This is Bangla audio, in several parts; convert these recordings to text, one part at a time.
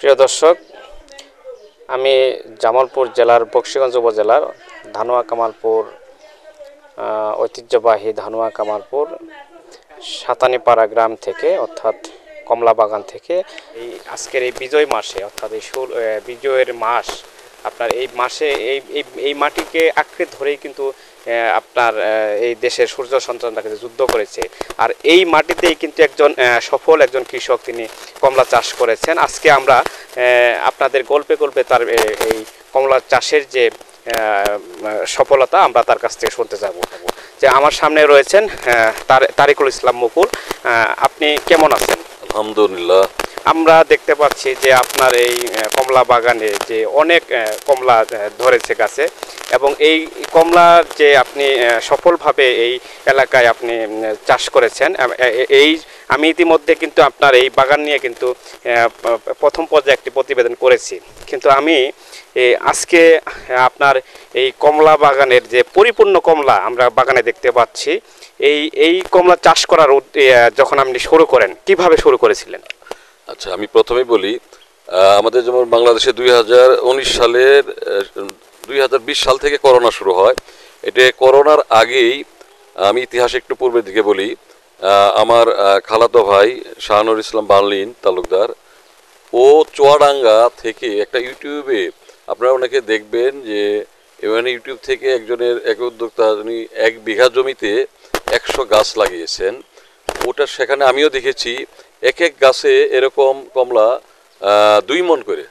প্রিয় দর্শক, আমি জামালপুর জেলার বকশীগঞ্জ উপজেলার ধানুয়া কামালপুর ঐতিহ্যবাহী ধানুয়া কামালপুর সাতানিপাড়া গ্রাম থেকে অর্থাৎ কমলা বাগান থেকে এই আজকের এই বিজয় মাসে অর্থাৎ এই বিজয়ের মাস আপনার এই মাসে এই মাটিকে আঁকড়ে ধরেই কিন্তু আপনার এই দেশের সূর্য সন্তানরা কিন্তু যুদ্ধ করেছে। আর এই মাটিতেই কিন্তু একজন সফল একজন কৃষক তিনি কমলা চাষ করেছেন। আজকে আমরা আপনাদের গল্পে গল্পে তার এই কমলা চাষের যে সফলতা আমরা তার কাছ থেকে শুনতে যাব। যে আমার সামনে রয়েছেন তারিকুল ইসলাম মুকুল। আপনি কেমন আছেন? আলহামদুলিল্লাহ। আমরা দেখতে পাচ্ছি যে আপনার এই কমলা বাগানে যে অনেক কমলা ধরেছে গাছে, এবং এই কমলার যে আপনি সফলভাবে এই এলাকায় আপনি চাষ করেছেন, এই আমি ইতিমধ্যে কিন্তু আপনার এই বাগান নিয়ে কিন্তু প্রথম পর্যায়ে একটি প্রতিবেদন করেছি। কিন্তু আমি আজকে আপনার এই কমলা বাগানের যে পরিপূর্ণ কমলা আমরা বাগানে দেখতে পাচ্ছি, এই কমলা চাষ করার যখন আপনি শুরু করেন কিভাবে শুরু করেছিলেন? আচ্ছা, আমি প্রথমেই বলি, আমাদের যেমন বাংলাদেশে 2019 সালের 2020 সাল থেকে করোনা শুরু হয়। এটা করোনার আগেই আমি ইতিহাস একটু পূর্বের দিকে বলি। আমার খালাতো ভাই শাহানুর ইসলাম বার্লিন তালুকদার, ও চুয়াডাঙ্গা থেকে একটা ইউটিউবে আপনারা অনেকে দেখবেন যে এখানে ইউটিউব থেকে এক উদ্যোক্তা উনি 1 বিঘা জমিতে 100 গাছ লাগিয়েছেন। ওটা সেখানে আমিও দেখেছি, এক গাছে এরকম কমলা 2 মণ করে।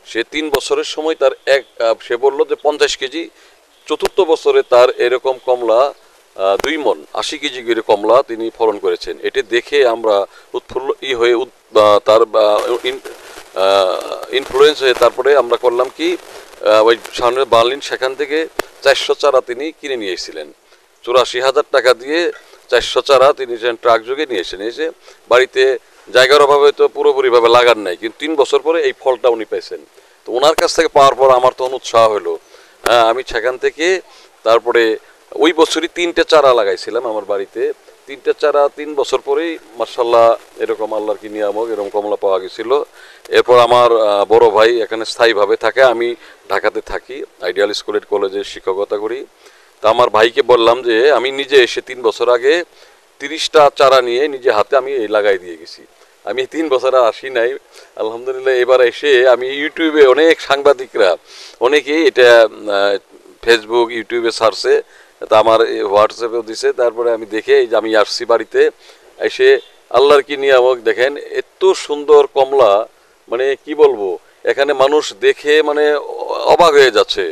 সে 3 বছরের সময় তার সে বলল যে 50 কেজি, চতুর্থ বছরে তার এরকম কমলা 2 মণ 80 কেজি করে কমলা তিনি ফলন করেছেন। এটি দেখে আমরা উৎফুল্ল হয়ে তার ইনফ্লুয়েন্স হয়ে তারপরে আমরা করলাম কি, ওই সামনে বার্লিন সেখান থেকে 400 চারা তিনি কিনে নিয়ে এসেছিলেন। 84,000 টাকা দিয়ে 400 চারা তিনি ট্রাক যোগে নিয়ে এসে বাড়িতে জায়গার অভাবে তো পুরোপুরিভাবে লাগান নাই, কিন্তু 3 বছর পরে এই ফলটা উনি পেয়েছেন। তো ওনার কাছ থেকে পাওয়ার পর আমার তখন উৎসাহ হলো। আমি সেখান থেকে তারপরে ওই বছরই 3টে চারা লাগাইছিলাম আমার বাড়িতে। 3টে চারা 3 বছর পরেই মাশাআল্লাহ এরকম আল্লাহর কি নিয়ামক এরকম কমলা পাওয়া গেছিল। এরপর আমার বড় ভাই এখানে স্থায়ীভাবে থাকে, আমি ঢাকাতে থাকি, আইডিয়াল স্কুল এন্ড কলেজে শিক্ষকতা করি। তা আমার ভাইকে বললাম যে আমি নিজে এসে 3 বছর আগে 30টা চারা নিয়ে নিজে হাতে আমি এই লাগাই দিয়ে গেছি। আমি 3 বছর আর আসি নাই, আলহামদুলিল্লাহ। এবার এসে আমি ইউটিউবে অনেক সাংবাদিকরা অনেকেই এটা ফেসবুক ইউটিউবে সার্চে, তা আমার হোয়াটসঅ্যাপেও দিছে। তারপরে আমি দেখে এই যে আমি আসছি বাড়িতে এসে, আল্লাহর কি নিয়ামক দেখেন, এত সুন্দর কমলা, মানে কি বলবো, এখানে মানুষ দেখে মানে অবাক হয়ে যাচ্ছে।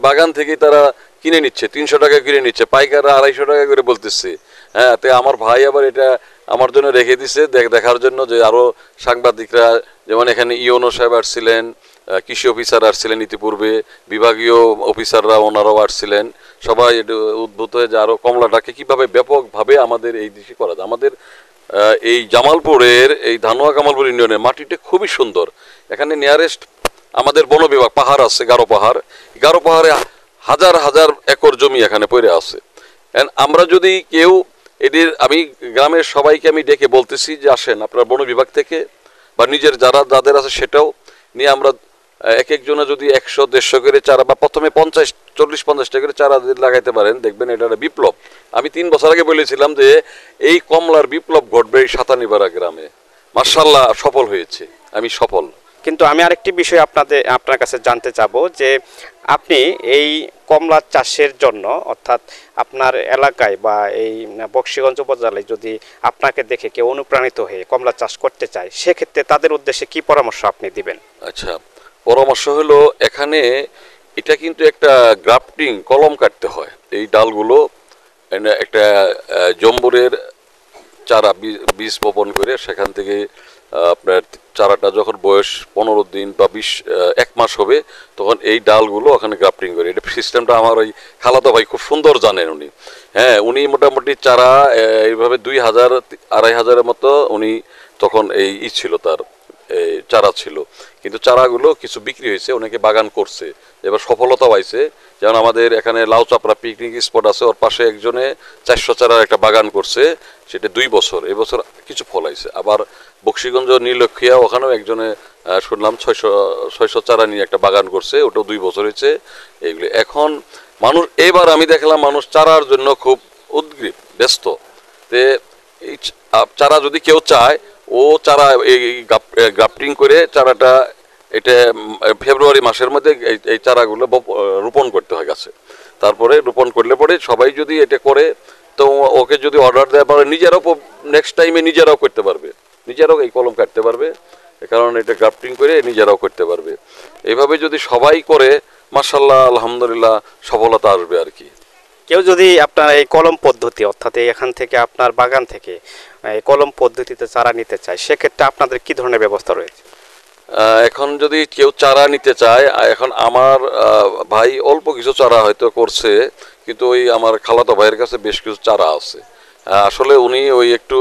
বাগান থেকেই তারা কিনে নিচ্ছে, 300 টাকা কিনে নিচ্ছে, পাইকাররা 250 টাকা করে বলতেছে। হ্যাঁ, তো আমার ভাই আবার এটা আমার জন্য রেখে দিছে দেখার জন্য যে আরও সাংবাদিকরা, যেমন এখানে ইওনো সাহেব আসছিলেন, কৃষি অফিসার আসছিলেন ইতিপূর্বে, বিভাগীয় অফিসাররা ওনারাও আসছিলেন, সবাই উদ্ভূত হয়ে যে আরও কমলাটাকে কীভাবে ব্যাপকভাবে আমাদের এই দেশে করা যায়। আমাদের এই জামালপুরের এই ধানুয়া কামালপুর ইউনিয়নের মাটিটা খুবই সুন্দর। এখানে নিয়ারেস্ট আমাদের বন বিভাগ পাহাড় আছে, গারো পাহাড়ে হাজার হাজার একর জমি এখানে পড়ে আছে। আমরা যদি কেউ এদের, আমি গ্রামের সবাইকে আমি ডেকে বলতেছি যে আসেন আপনার বন বিভাগ থেকে বা নিজের যাদের আছে সেটাও নিয়ে আমরা এক একজনে যদি 100-150 করে চারা বা প্রথমে 40-50টা করে চারা লাগাইতে পারেন, দেখবেন এটা একটা বিপ্লব। আমি 3 বছর আগে বলেছিলাম যে এই কমলার বিপ্লব ঘটবে এই সাতানিপাড়া গ্রামে। মাশাআল্লাহ সফল হয়েছে, আমি সফল। কিন্তু আমি আরেকটি বিষয় আপনার কাছে জানতে চাবো যে আপনি এই কমলা চাষের জন্য অর্থাৎ আপনার এলাকায় বা এই বকশীগঞ্জ উপজেলায় যদি আপনাকে দেখে কেউ অনুপ্রাণিত হয়ে কমলা চাষ করতে চায়, সেক্ষেত্রে তাদের উদ্দেশ্যে কি পরামর্শ আপনি দিবেন? আচ্ছা, পরামর্শ হলো, এখানে এটা কিন্তু একটা গ্রাফটিং কলম কাটতে হয়। এই ডালগুলো একটা জম্বুরের চারা বীজ বপন করে সেখান থেকে আপনার চারাটা যখন বয়স 15 দিন বা 1 মাস হবে, তখন এই ডালগুলো ওখানে গ্রাফটিং করে। এটা সিস্টেমটা আমার ওই খালাতো ভাই খুব সুন্দর জানেন উনি। হ্যাঁ, উনি মোটামুটি চারা এইভাবে 2000-2500-এর মতো উনি তখন এই ছিল তার চারা ছিল। কিন্তু চারাগুলো কিছু বিক্রি হয়েছে, অনেকে বাগান করছে, এবার সফলতা পাইছে। যেমন আমাদের এখানে লাউচাপড়া পিকনিক স্পট আছে, ওর পাশে একজনে 400 চারার একটা বাগান করছে, সেটা 2 বছর, এবছর কিছু ফল আইছে। আবার বক্সিগঞ্জ নীলক্ষিয়া ওখানেও একজনে শুনলাম 600 চারা নিয়ে একটা বাগান করছে, ওটাও 2 বছর হয়েছে। এইগুলো এখন মানুষ, এবার আমি দেখলাম মানুষ চারার জন্য খুব উদ্গ্রীব, ব্যস্ত। তে এই চারা যদি কেউ চায়, ও চারা এই গ্রাফটিং করে চারাটা, এটা ফেব্রুয়ারি মাসের মধ্যে এই চারাগুলো রোপণ করতে হয় গাছে। তারপরে রোপণ করলে পরে সবাই যদি এটা করে, তো ওকে যদি অর্ডার দেওয়া পারে, নিজেরাও নেক্সট টাইমে নিজেরাও করতে পারবে, নিজেরাও এই কলম কাটতে পারবে, কারণ এটা গ্রাফটিং করে নিজেরাও করতে পারবে। এইভাবে যদি সবাই করে, মাশাআল্লাহ আলহামদুলিল্লাহ সফলতা আসবে আর কি। কেউ যদি আপনার এই কলম পদ্ধতি, অর্থাৎ এখান থেকে আপনার বাগান থেকে এই কলম পদ্ধতিতে চারা নিতে চায়, সেক্ষেত্রে আপনাদের কি ধরনের ব্যবস্থা রয়েছে? এখন যদি কেউ চারা নিতে চায়, এখন আমার ভাই অল্প কিছু চারা হয়তো করছে, কিন্তু ওই আমার খালাতো ভাইয়ের কাছে বেশ কিছু চারা আছে। আসলে উনি ওই একটু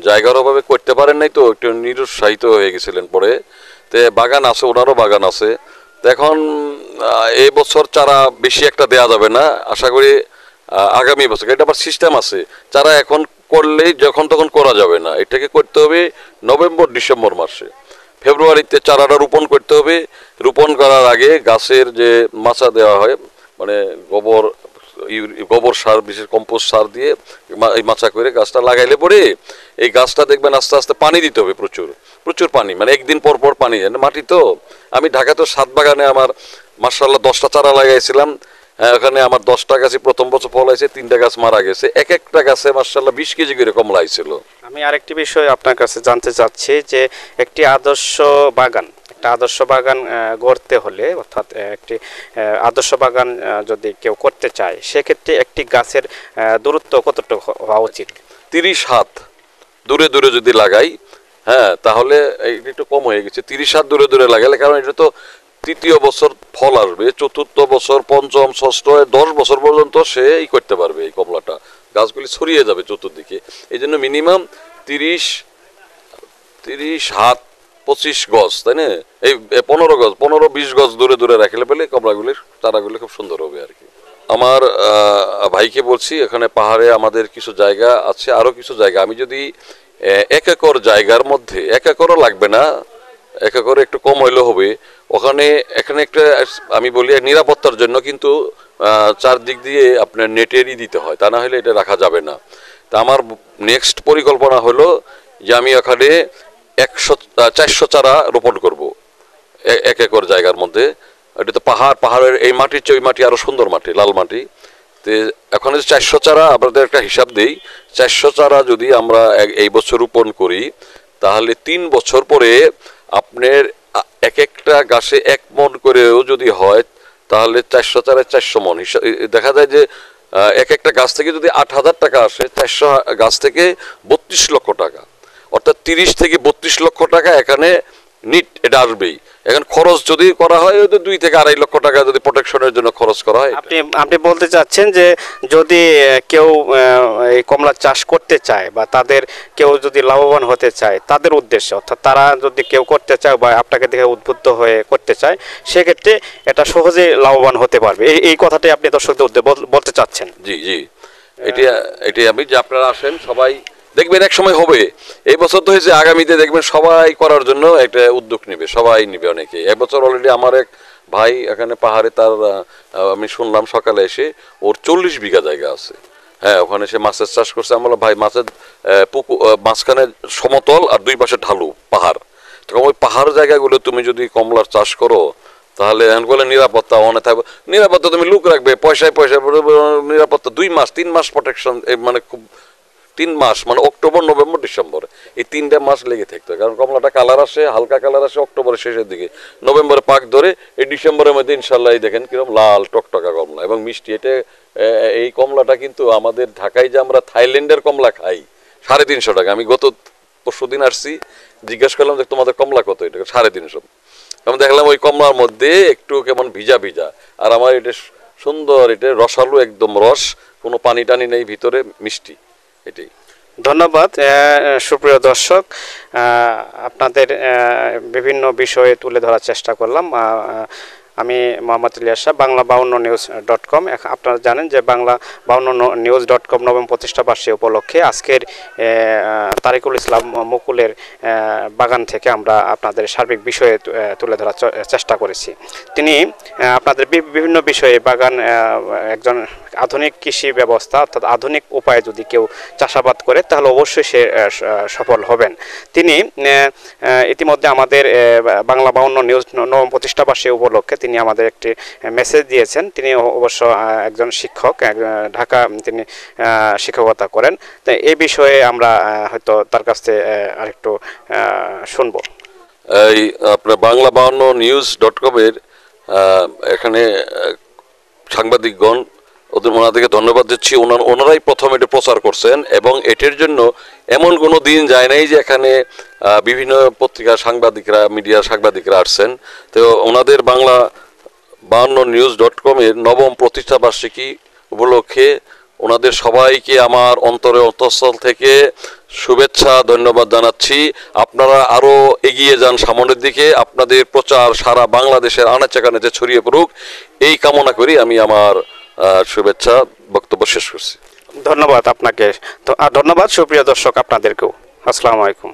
জায়গার অভাবে করতে পারেন নাই, তো একটু নিরুৎসাহিত হয়ে গেছিলেন পরে। তো বাগান আছে, ওনারও বাগান আছে। তো এখন এই বছর চারা বেশি একটা দেয়া যাবে না, আশা করি আগামী বছর। এটা আবার সিস্টেম আছে, চারা এখন করলেই যখন তখন করা যাবে না, এটাকে করতে হবে নভেম্বর ডিসেম্বর মাসে। ফেব্রুয়ারিতে চারাটা রোপণ করতে হবে। রোপণ করার আগে গাছের যে মাচা দেওয়া হয়, মানে গোবর সার, বিশেষ কম্পোস্ট সার দিয়ে এই মাচা করে গাছটা লাগাইলে পরে এই গাছটা দেখবেন আস্তে আস্তে পানি দিতে হবে, প্রচুর প্রচুর পানি, মানে একদিন পর পর পানি। মাটি তো, আমি ঢাকাতে 7 বাগানে আমার মাশাআল্লাহ 10টা চারা লাগাইছিলাম। ওখানে আমার 10টা গাছে প্রথম বছর ফল হয়েছে, 3টা গাছ মারা গেছে। এক একটা গাছে মাশাআল্লাহ 20 কেজি করে কমলা হয়েছিল। আমি আরেকটি বিষয় আপনার কাছে জানতে চাচ্ছি যে একটি আদর্শ বাগান গড়তে হলে, অর্থাৎ একটি আদর্শ বাগান যদি কেউ করতে চায়, সেক্ষেত্রে একটি গাছের দূরত্ব কতটুকু হওয়া উচিত? 30 হাত দূরে দূরে যদি লাগাই, হ্যাঁ, তাহলে একটু কম হয়ে গেছে। 30 হাত দূরে দূরে লাগালে, কারণ এটা তো 3য় বছর ফল আসবে, 4র্থ বছর, 5ম, 6ষ্ঠ, 10 বছর পর্যন্ত সে করতে পারবে এই কমলাটা। গাছগুলি ছড়িয়ে যাবে চতুর্দিকে। এই জন্য মিনিমাম 30 হাত 25 গজ, তাই না? এই 15 গজ, 15-20 গজ দূরে দূরে রাখলে পেলে কমলাগুলির চারাগুলি খুব সুন্দর হবে আর কি। আমার ভাইকে বলছি, এখানে পাহাড়ে আমাদের কিছু জায়গা আছে, আরো কিছু জায়গা। আমি যদি 1 একর জায়গার মধ্যে, 1 একরও লাগবে না, 1 একরে একটু কম হইলেও হবে, এখানে একটা আমি বলি নিরাপত্তার জন্য কিন্তু চারদিক দিয়ে আপনার নেটেরই দিতে হয়, তা না হলে এটা রাখা যাবে না। তা আমার নেক্সট পরিকল্পনা হলো যে আমি এখানে 400 চারা রোপণ করব 1 একর জায়গার মধ্যে। এটা তো পাহাড়ের এই মাটির চেয়ে ওই মাটি আরো সুন্দর মাটি, লাল মাটি। তো এখন 400 চারা, আপনাদের একটা হিসাব দেই, 400 চারা যদি আমরা এই বছর রোপণ করি, তাহলে 3 বছর পরে আপনার এক একটা গাছে 1 মণ করেও যদি হয়, তাহলে 400 চারায় 400 মণ। দেখা যায় যে এক একটা গাছ থেকে যদি 8,000 টাকা আসে, 400 গাছ থেকে 32 লক্ষ টাকা, অর্থাৎ 30 থেকে 32 লক্ষ টাকা এখানে নিট, এটা আসবেই। এখন খরচ যদি করা হয়, 2 থেকে 2.5 লক্ষ টাকা যদি প্রোটেকশনের জন্য খরচ করা হয়। আপনি বলতে চাচ্ছেন যে যদি কেউ এই কমলা চাষ করতে চায়, বা তাদের কেউ যদি লাভবান হতে চায়, তাদের উদ্দেশ্যে, অর্থাৎ তারা যদি কেউ করতে চায় বা আপনাকে দেখে উদ্বুদ্ধ হয়ে করতে চায়, সেক্ষেত্রে এটা সহজে লাভবান হতে পারবে, এই কথাটাই আপনি দর্শকদের বলতে চাচ্ছেন? জি জি, এটি আমি যে আপনারা আসেন, সবাই দেখবেন এক সময় হবে। এই বছর তো হয়েছে, আগামীতে দেখবেন সবাই করার জন্য একটা উদ্যোগ নেবে, সবাই নিবে অনেকে। এবছর অলরেডি আমার এক ভাই এখানে পাহাড়ে, তার আমি শুনলাম সকালে এসে, ওর 40 বিঘা জায়গা আছে। হ্যাঁ, ওখানে সে মাছের চাষ করছে। আমরা ভাই মাছের পুকুর মাঝখানে সমতল আর 2 পাশে ঢালু পাহাড়, তখন ওই পাহাড় জায়গাগুলো তুমি যদি কমলার চাষ করো, তাহলে এখন বলে নিরাপত্তা অনেক থাকবে। নিরাপত্তা তুমি লুক রাখবে, পয়সায় নিরাপত্তা 2 মাস 3 মাস প্রোটেকশন, মানে খুব 3 মাস, মানে অক্টোবর, নভেম্বর, ডিসেম্বর, এই 3টা মাস লেগে থাকতো। কারণ কমলাটা কালার আসে, হালকা কালার আসে অক্টোবরের শেষের দিকে, নভেম্বরে পাক ধরে, এই ডিসেম্বরের মধ্যে ইনশাল্লাহ দেখেন কিরকম লাল টকটকা কমলা এবং মিষ্টি। এটা এই কমলাটা কিন্তু আমাদের ঢাকায় যে আমরা থাইল্যান্ডের কমলা খাই 350 টাকা। আমি গত পরশুদিন আসছি, জিজ্ঞাসা করলাম যে তোমাদের কমলা কত, এটা 350। আমি দেখলাম ওই কমলার মধ্যে একটু কেমন ভিজা ভিজা, আর আমার এটা সুন্দর, এটা রসালো, একদম রস, কোনো পানি টানি নেই ভিতরে, মিষ্টি। এটাই। ধন্যবাদ সুপ্রিয় দর্শক, আপনাদের বিভিন্ন বিষয়ে তুলে ধরার চেষ্টা করলাম। আমি মোহাম্মদ ইলিয়াস শাহ, বাংলা52news.com। আপনারা জানেন যে বাংলা52news.com নবম প্রতিষ্ঠা বার্ষিকী উপলক্ষে আজকের তারিকুল ইসলাম মুকুলের বাগান থেকে আমরা আপনাদের সার্বিক বিষয়ে তুলে ধরার চেষ্টা করেছি। তিনি আপনাদের বিভিন্ন বিষয়ে বাগান একজন আধুনিক কৃষি ব্যবস্থা অর্থাৎ আধুনিক উপায়ে যদি কেউ চাষাবাদ করে তাহলে অবশ্যই সে সফল হবেন। তিনি ইতিমধ্যে আমাদের বাংলা52 নিউজ নবম প্রতিষ্ঠা বার্ষিকী উপলক্ষে তিনি আমাদের একটি মেসেজ দিয়েছেন। তিনি অবশ্য একজন শিক্ষক, ঢাকা তিনি শিক্ষকতা করেন। তো এই বিষয়ে আমরা হয়তো তার কাছ থেকে আরেকটু শুনবো। এই আপনার বাংলা52news.com এর এখানে সাংবাদিকগণ ওনাদেরকে ধন্যবাদ দিচ্ছি। ওনারাই প্রথম এটা প্রচার করছেন এবং এটির জন্য এমন কোনো দিন যায় নাই যে এখানে বিভিন্ন পত্রিকার সাংবাদিকরা, মিডিয়ার সাংবাদিকরা আসছেন। তো ওনাদের বাংলা52news.com এর নবম প্রতিষ্ঠা বার্ষিকী উপলক্ষে ওনাদের সবাইকে আমার অন্তঃস্থল থেকে শুভেচ্ছা, ধন্যবাদ জানাচ্ছি। আপনারা আরও এগিয়ে যান সামনের দিকে, আপনাদের প্রচার সারা বাংলাদেশের আনাচে কানাচে ছড়িয়ে পড়ুক, এই কামনা করি আমি আমার শুভেচ্ছা বক্তব্য শেষ করছি। ধন্যবাদ আপনাকে, ধন্যবাদ সুপ্রিয় দর্শক আপনাদেরকেও। আসসালামু আলাইকুম।